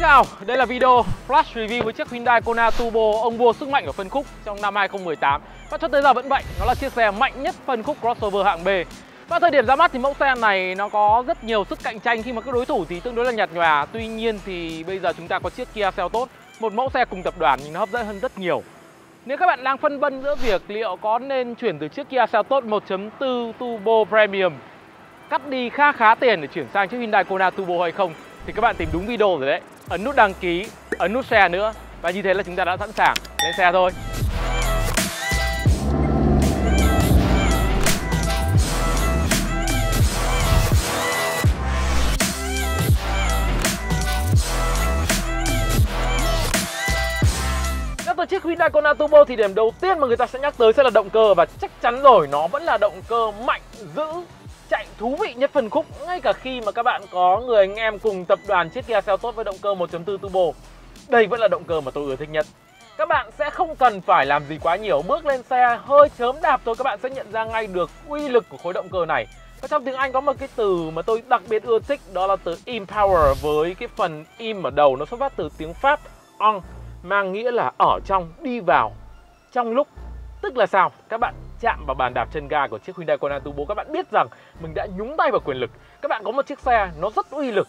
chào, đây là video flash review với chiếc Hyundai Kona Turbo ông vua sức mạnh ở phân khúc trong năm 2018. Và cho tới giờ vẫn vậy, nó là chiếc xe mạnh nhất phân khúc crossover hạng B. Và thời điểm ra mắt thì mẫu xe này nó có rất nhiều sức cạnh tranh khi mà các đối thủ thì tương đối là nhạt nhòa. Tuy nhiên thì bây giờ chúng ta có chiếc Kia Seltos, một mẫu xe cùng tập đoàn nhưng nó hấp dẫn hơn rất nhiều. Nếu các bạn đang phân vân giữa việc liệu có nên chuyển từ chiếc Kia Seltos 1.4 Turbo Premium cắt đi khá tiền để chuyển sang chiếc Hyundai Kona Turbo hay không, thì các bạn tìm đúng video rồi đấy. Ấn nút đăng ký, ấn nút share nữa. Và như thế là chúng ta đã sẵn sàng lên xe thôi. Nhắc tới chiếc Hyundai Kona Turbo thì điểm đầu tiên mà người ta sẽ nhắc tới sẽ là động cơ. Và chắc chắn rồi, nó vẫn là động cơ mạnh, dữ, chạy thú vị nhất phân khúc. Ngay cả khi mà các bạn có người anh em cùng tập đoàn chiếc Kia Seltos với động cơ 1.4 Turbo, đây vẫn là động cơ mà tôi ưa thích nhất. Các bạn sẽ không cần phải làm gì quá nhiều, bước lên xe hơi chớm đạp thôi các bạn sẽ nhận ra ngay được uy lực của khối động cơ này. Và trong tiếng Anh có một cái từ mà tôi đặc biệt ưa thích, đó là từ Empower, với cái phần im ở đầu nó xuất phát từ tiếng Pháp en, mang nghĩa là ở trong, đi vào, trong lúc. Tức là sao? Các bạn chạm vào bàn đạp chân ga của chiếc Hyundai Kona Turbo, các bạn biết rằng mình đã nhúng tay vào quyền lực. Các bạn có một chiếc xe nó rất uy lực,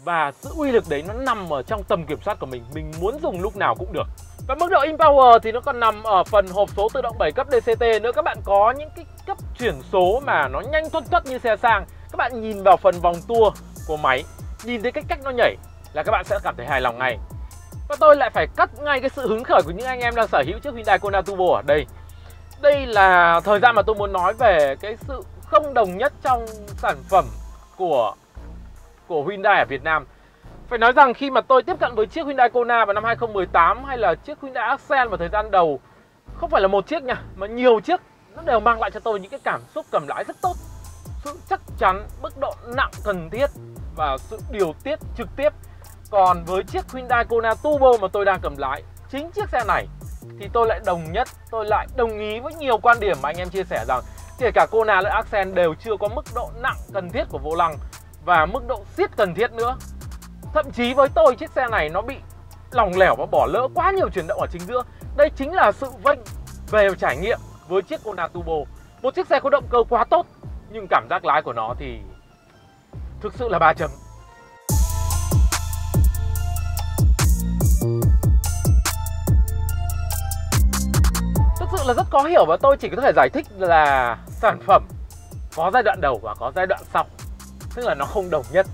và sự uy lực đấy nó nằm ở trong tầm kiểm soát của mình muốn dùng lúc nào cũng được. Và mức độ Empower thì nó còn nằm ở phần hộp số tự động 7 cấp DCT nữa. Các bạn có những cái cấp chuyển số mà nó nhanh tuất như xe sang. Các bạn nhìn vào phần vòng tua của máy, nhìn thấy cái cách nó nhảy là các bạn sẽ cảm thấy hài lòng ngay. Và tôi lại phải cắt ngay cái sự hứng khởi của những anh em đang sở hữu chiếc Hyundai Kona Turbo ở đây. Đây là thời gian mà tôi muốn nói về cái sự không đồng nhất trong sản phẩm của Hyundai ở Việt Nam. Phải nói rằng khi mà tôi tiếp cận với chiếc Hyundai Kona vào năm 2018 hay là chiếc Hyundai Accent vào thời gian đầu, không phải là một chiếc nha, mà nhiều chiếc, nó đều mang lại cho tôi những cái cảm xúc cầm lái rất tốt. Sự chắc chắn, mức độ nặng cần thiết và sự điều tiết trực tiếp. Còn với chiếc Hyundai Kona Turbo mà tôi đang cầm lái, chính chiếc xe này, thì tôi lại đồng ý với nhiều quan điểm mà anh em chia sẻ rằng kể cả Kona lẫn Accent đều chưa có mức độ nặng cần thiết của vô lăng và mức độ siết cần thiết nữa. Thậm chí với tôi, chiếc xe này nó bị lỏng lẻo và bỏ lỡ quá nhiều chuyển động ở chính giữa. Đây chính là sự vênh về trải nghiệm với chiếc Kona Turbo. Một chiếc xe có động cơ quá tốt, nhưng cảm giác lái của nó thì thực sự là 3 chấm. Thực sự là rất khó hiểu, và tôi chỉ có thể giải thích là sản phẩm có giai đoạn đầu và có giai đoạn sau, tức là nó không đồng nhất.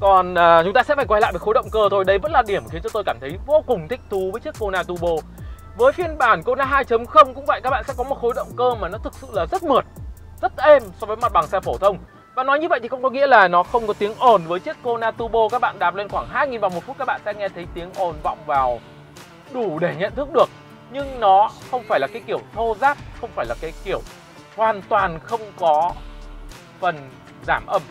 Còn chúng ta sẽ phải quay lại với khối động cơ thôi. Đấy vẫn là điểm khiến cho tôi cảm thấy vô cùng thích thú với chiếc Kona Turbo. Với phiên bản Kona 2.0 cũng vậy, các bạn sẽ có một khối động cơ mà nó thực sự là rất mượt, rất êm so với mặt bằng xe phổ thông. Và nói như vậy thì không có nghĩa là nó không có tiếng ồn. Với chiếc Kona Turbo, các bạn đạp lên khoảng 2.000 vòng một phút, các bạn sẽ nghe thấy tiếng ồn vọng vào đủ để nhận thức được. Nhưng nó không phải là cái kiểu thô ráp, không phải là cái kiểu hoàn toàn không có phần giảm âm.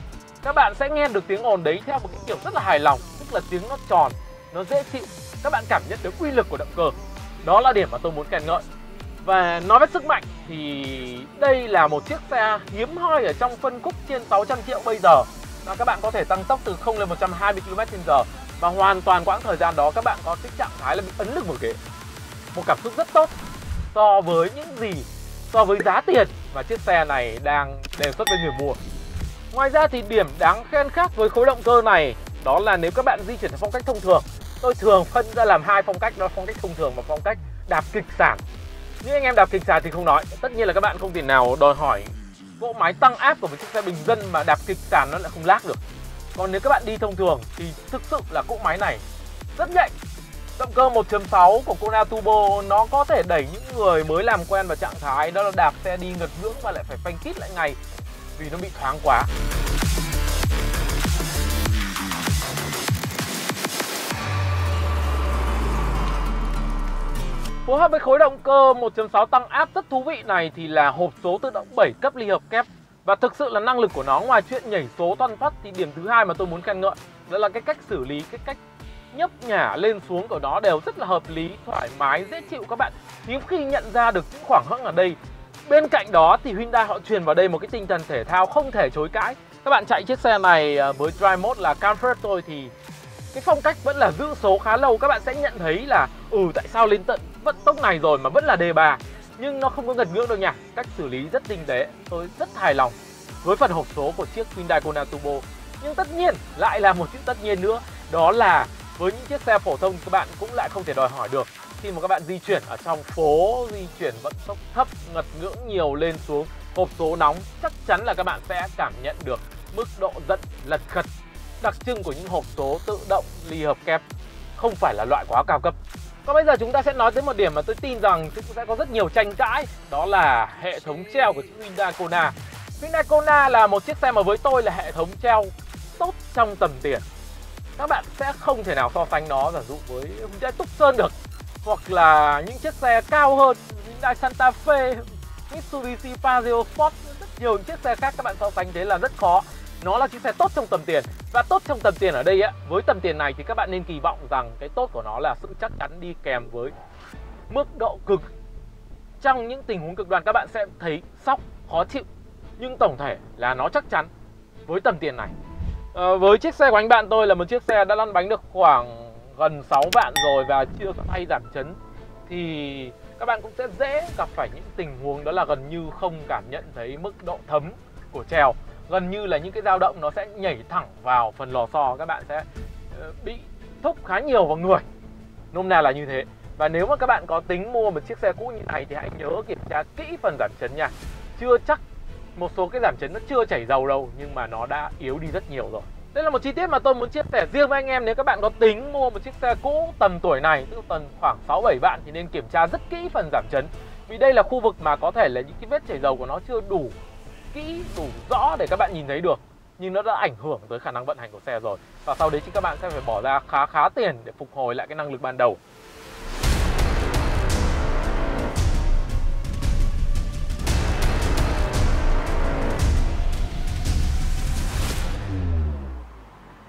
Các bạn sẽ nghe được tiếng ồn đấy theo một cái kiểu rất là hài lòng, tức là tiếng nó tròn, nó dễ chịu. Các bạn cảm nhận được uy lực của động cơ. Đó là điểm mà tôi muốn khen ngợi. Và nói về sức mạnh thì đây là một chiếc xe hiếm hoi ở trong phân khúc trên 600 triệu bây giờ. Và các bạn có thể tăng tốc từ 0 lên 120 km/h. Và hoàn toàn quãng thời gian đó các bạn có cái trạng thái là bị ấn lưng vào ghế. Một cảm xúc rất tốt so với giá tiền mà chiếc xe này đang đề xuất với người mua. Ngoài ra thì điểm đáng khen khác với khối động cơ này đó là nếu các bạn di chuyển theo phong cách thông thường, tôi thường phân ra làm hai phong cách, đó là phong cách thông thường và phong cách đạp kịch sàn. Những anh em đạp kịch sàn thì không nói, tất nhiên là các bạn không thể nào đòi hỏi cỗ máy tăng áp của một chiếc xe bình dân mà đạp kịch sàn nó lại không lag được. Còn nếu các bạn đi thông thường thì thực sự là cỗ máy này rất nhạy. Động cơ 1.6 của Kona Turbo nó có thể đẩy những người mới làm quen vào trạng thái đó là đạp xe đi ngược ngưỡng và lại phải phanh kít lại ngay vì nó bị thoáng quá. Phối hợp với khối động cơ 1.6 tăng áp rất thú vị này thì là hộp số tự động 7 cấp ly hợp kép. Và thực sự là năng lực của nó, ngoài chuyện nhảy số toăn thoắt, thì điểm thứ hai mà tôi muốn khen ngợi đó là cái cách xử lý, cái cách nhấp nhả lên xuống của nó đều rất là hợp lý, thoải mái, dễ chịu. Các bạn hiếm khi nhận ra được những khoảng hẫng ở đây. Bên cạnh đó thì Hyundai họ truyền vào đây một cái tinh thần thể thao không thể chối cãi. Các bạn chạy chiếc xe này với Drive Mode là Comfort thôi thì cái phong cách vẫn là giữ số khá lâu. Các bạn sẽ nhận thấy là tại sao lên tận vận tốc này rồi mà vẫn là D3, nhưng nó không có ngật ngưỡng đâu nha. Cách xử lý rất tinh tế, tôi rất hài lòng với phần hộp số của chiếc Hyundai Kona Turbo. Nhưng tất nhiên lại là một chữ tất nhiên nữa, đó là với những chiếc xe phổ thông các bạn cũng lại không thể đòi hỏi được. Khi mà các bạn di chuyển ở trong phố, di chuyển vận tốc thấp, ngật ngưỡng nhiều lên xuống, hộp số nóng, chắc chắn là các bạn sẽ cảm nhận được mức độ giật lật khật đặc trưng của những hộp số tự động ly hợp kép, không phải là loại quá cao cấp. Còn bây giờ chúng ta sẽ nói tới một điểm mà tôi tin rằng cũng sẽ có rất nhiều tranh cãi, đó là hệ thống treo của chiếc Hyundai Kona. Hyundai Kona là một chiếc xe mà với tôi là hệ thống treo tốt trong tầm tiền. Các bạn sẽ không thể nào so sánh nó giả dụ với Hyundai Tucson được, hoặc là những chiếc xe cao hơn, Hyundai Santa Fe, Mitsubishi Pajero Sport, rất nhiều những chiếc xe khác các bạn so sánh thế là rất khó. Nó là chiếc xe tốt trong tầm tiền. Và tốt trong tầm tiền ở đây á, với tầm tiền này thì các bạn nên kỳ vọng rằng cái tốt của nó là sự chắc chắn đi kèm với mức độ cực. Trong những tình huống cực đoan các bạn sẽ thấy sốc, khó chịu, nhưng tổng thể là nó chắc chắn với tầm tiền này. Với chiếc xe của anh bạn tôi là một chiếc xe đã lăn bánh được khoảng gần 6 vạn rồi và chưa có thay giảm chấn, thì các bạn cũng sẽ dễ gặp phải những tình huống đó là gần như không cảm nhận thấy mức độ thấm của treo. Gần như là những cái dao động nó sẽ nhảy thẳng vào phần lò xo, các bạn sẽ bị thúc khá nhiều vào người. Nôm na là như thế. Và nếu mà các bạn có tính mua một chiếc xe cũ như này thì hãy nhớ kiểm tra kỹ phần giảm chấn nha. Chưa chắc, một số cái giảm chấn nó chưa chảy dầu đâu, nhưng mà nó đã yếu đi rất nhiều rồi. Đây là một chi tiết mà tôi muốn chia sẻ riêng với anh em. Nếu các bạn có tính mua một chiếc xe cũ tầm tuổi này, tức tầm khoảng 6-7 vạn, thì nên kiểm tra rất kỹ phần giảm chấn. Vì đây là khu vực mà có thể là những cái vết chảy dầu của nó chưa đủ kỹ, đủ rõ để các bạn nhìn thấy được, nhưng nó đã ảnh hưởng tới khả năng vận hành của xe rồi. Và sau đấy thì các bạn sẽ phải bỏ ra khá tiền để phục hồi lại cái năng lực ban đầu.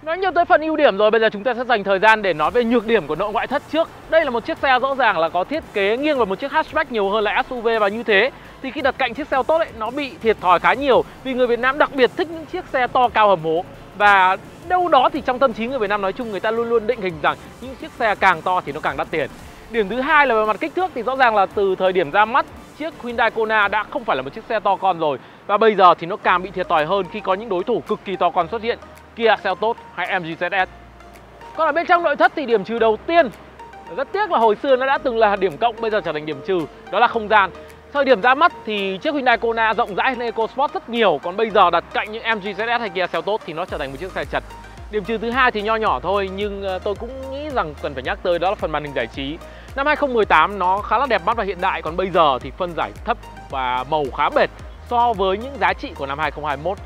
Nói nhiều tới phần ưu điểm rồi, bây giờ chúng ta sẽ dành thời gian để nói về nhược điểm của nội ngoại thất trước. Đây là một chiếc xe rõ ràng là có thiết kế nghiêng vào một chiếc hatchback nhiều hơn là SUV, và như thế thì khi đặt cạnh chiếc xe ô tô ấy, nó bị thiệt thòi khá nhiều. Vì người Việt Nam đặc biệt thích những chiếc xe to cao hầm hố, và đâu đó thì trong tâm trí người Việt Nam nói chung, người ta luôn luôn định hình rằng những chiếc xe càng to thì nó càng đắt tiền. Điểm thứ hai là về mặt kích thước thì rõ ràng là từ thời điểm ra mắt, chiếc Hyundai Kona đã không phải là một chiếc xe to con rồi, và bây giờ thì nó càng bị thiệt thòi hơn khi có những đối thủ cực kỳ to con xuất hiện, Kia Seltos hay MG ZS. Còn ở bên trong nội thất thì điểm trừ đầu tiên, rất tiếc là hồi xưa nó đã từng là điểm cộng, bây giờ trở thành điểm trừ, đó là không gian. Thời điểm ra mắt thì chiếc Hyundai Kona rộng rãi hơn EcoSport rất nhiều, còn bây giờ đặt cạnh những MG ZS hay Kia Seltos thì nó trở thành một chiếc xe chật. Điểm trừ thứ hai thì nho nhỏ thôi, nhưng tôi cũng nghĩ rằng cần phải nhắc tới, đó là phần màn hình giải trí. Năm 2018 nó khá là đẹp mắt và hiện đại, còn bây giờ thì phân giải thấp và màu khá bệt so với những giá trị của năm 2021.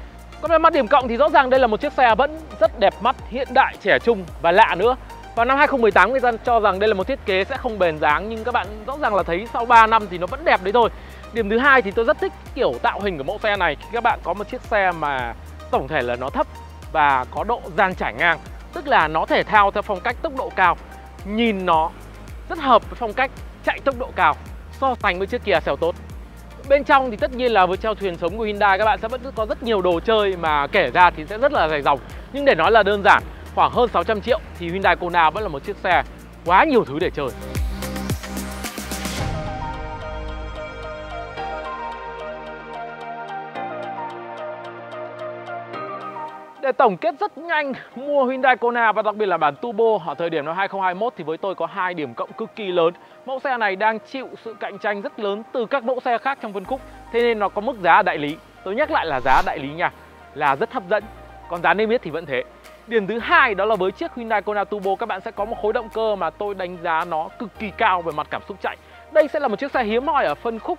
Còn về mặt điểm cộng thì rõ ràng đây là một chiếc xe vẫn rất đẹp mắt, hiện đại, trẻ trung và lạ nữa. Vào năm 2018 người ta cho rằng đây là một thiết kế sẽ không bền dáng, nhưng các bạn rõ ràng là thấy sau 3 năm thì nó vẫn đẹp đấy thôi. Điểm thứ hai thì tôi rất thích kiểu tạo hình của mẫu xe này, khi các bạn có một chiếc xe mà tổng thể là nó thấp và có độ dàn trải ngang, tức là nó thể thao theo phong cách tốc độ cao. Nhìn nó rất hợp với phong cách chạy tốc độ cao so sánh với chiếc Kia Seltos. Bên trong thì tất nhiên là với treo thuyền sống của Hyundai, các bạn sẽ vẫn có rất nhiều đồ chơi mà kể ra thì sẽ rất là dài dòng. Nhưng để nói là đơn giản, khoảng hơn 600 triệu thì Hyundai Kona vẫn là một chiếc xe quá nhiều thứ để chơi. Để tổng kết rất nhanh mua Hyundai Kona và đặc biệt là bản Turbo ở thời điểm năm 2021 thì với tôi có 2 điểm cộng cực kỳ lớn. Mẫu xe này đang chịu sự cạnh tranh rất lớn từ các mẫu xe khác trong phân khúc, thế nên nó có mức giá đại lý, tôi nhắc lại là giá đại lý nha, là rất hấp dẫn. Còn giá niêm yết thì vẫn thế. Điểm thứ hai đó là với chiếc Hyundai Kona Turbo các bạn sẽ có một khối động cơ mà tôi đánh giá nó cực kỳ cao về mặt cảm xúc chạy. Đây sẽ là một chiếc xe hiếm hoi ở phân khúc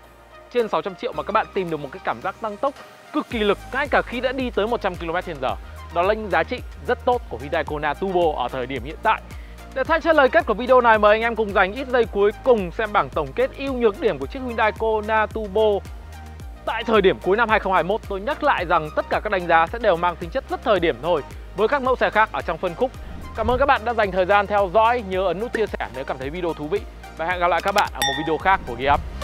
trên 600 triệu mà các bạn tìm được một cái cảm giác tăng tốc cực kỳ lực ngay cả khi đã đi tới 100 km/h. Đó là những giá trị rất tốt của Hyundai Kona Turbo ở thời điểm hiện tại. Để thay cho lời kết của video này, mời anh em cùng dành ít giây cuối cùng xem bảng tổng kết ưu nhược điểm của chiếc Hyundai Kona Turbo tại thời điểm cuối năm 2021. Tôi nhắc lại rằng tất cả các đánh giá sẽ đều mang tính chất rất thời điểm thôi với các mẫu xe khác ở trong phân khúc. Cảm ơn các bạn đã dành thời gian theo dõi, nhớ ấn nút chia sẻ nếu cảm thấy video thú vị, và hẹn gặp lại các bạn ở một video khác của GearUp.